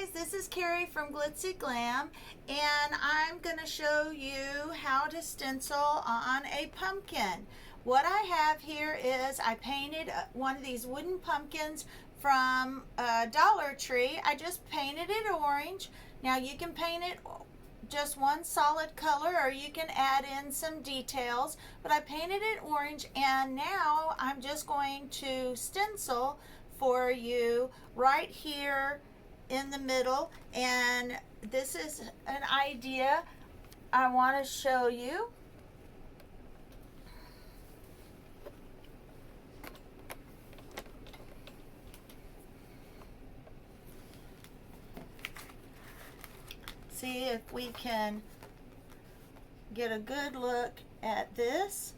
guys, this is Carrie from Glitzy Glam, and I'm going to show you how to stencil on a pumpkin. What I have here is I painted one of these wooden pumpkins from Dollar Tree. I just painted it orange. Now you can paint it just one solid color, or you can add in some details, but I painted it orange, and now I'm just going to stencil for you right here in the middle. And this is an idea I want to show you. See if we can get a good look at this.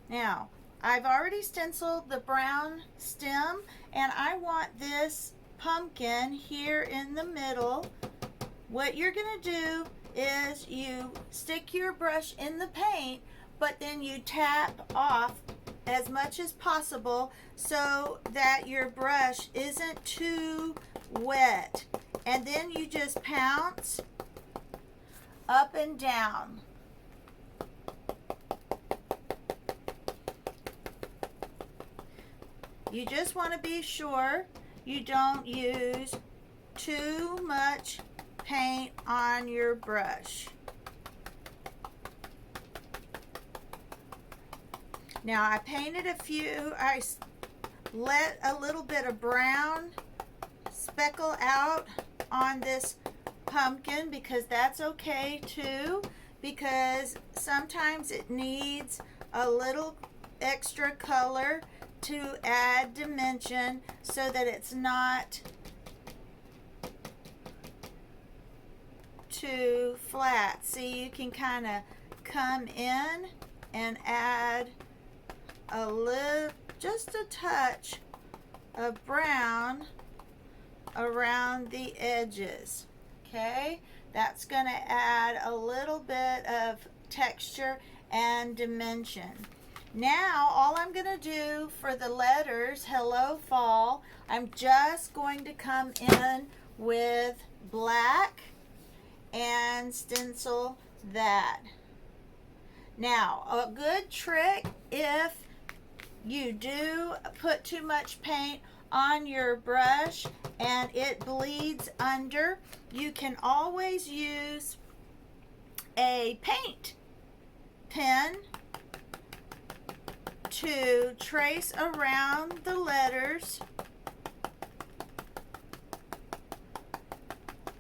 Now, I've already stenciled the brown stem, and I want this pumpkin here in the middle. What you're going to do is you stick your brush in the paint, but then you tap off as much as possible so that your brush isn't too wet. And then you just pounce up and down. You just want to be sure you don't use too much paint on your brush. Now I painted a few, I let a little bit of brown speckle out on this pumpkin because that's okay too, because sometimes it needs a little extra color to add dimension so that it's not too flat. See, you can kind of come in and add a little, just a touch of brown around the edges. Okay, that's going to add a little bit of texture and dimension. Now, all I'm going to do for the letters, Hello Fall, I'm just going to come in with black and stencil that. Now, a good trick, if you do put too much paint on your brush and it bleeds under, you can always use a paint pen to trace around the letters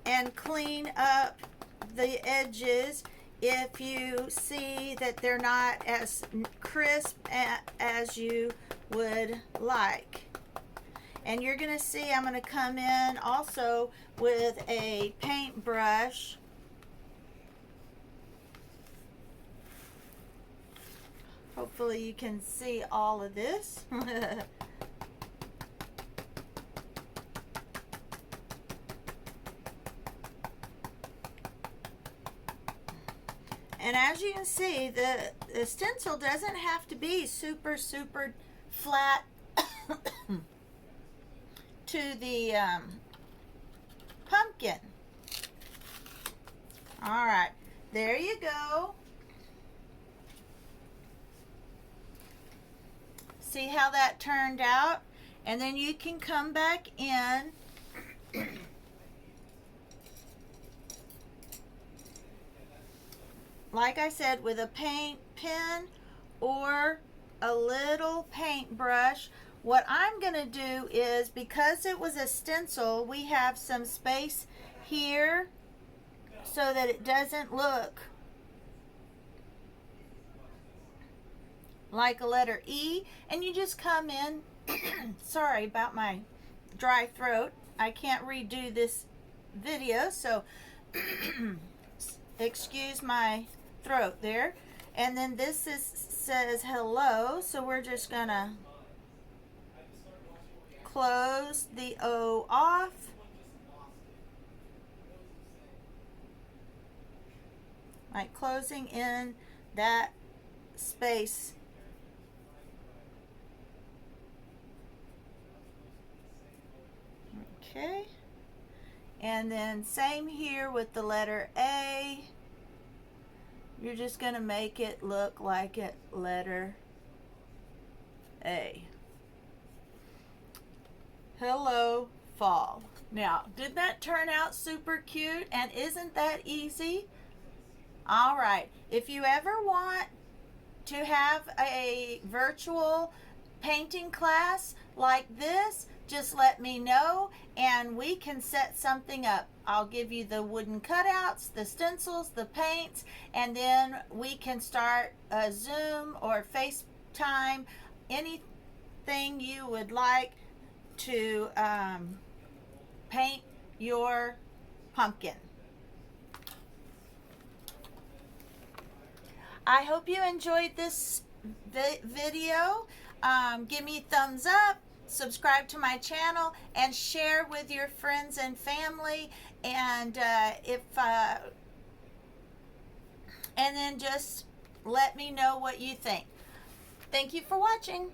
and clean up the edges if you see that they're not as crisp as you would like. And you're going to see I'm going to come in also with a paintbrush. Hopefully you can see all of this. And as you can see, the stencil doesn't have to be super flat to the pumpkin. All right, there you go. See how that turned out? And then you can come back in like I said, with a paint pen or a little paintbrush. What I'm going to do is, because it was a stencil, we have some space here so that it doesn't look like a letter E, and you just come in. Sorry about my dry throat. I can't redo this video, so excuse my throat there. And then this says hello, so we're just gonna close the O off. Like closing in that space. Okay. And then same here with the letter A. You're just going to make it look like a letter A. Hello, fall. Now, did that turn out super cute? And isn't that easy? All right. If you ever want to have a virtual painting class like this, just let me know and we can set something up. I'll give you the wooden cutouts, the stencils, the paints, and then we can start a Zoom or FaceTime, anything you would like to paint your pumpkin. I hope you enjoyed this video. Give me a thumbs up, subscribe to my channel, and share with your friends and family. And and then just let me know what you think. Thank you for watching.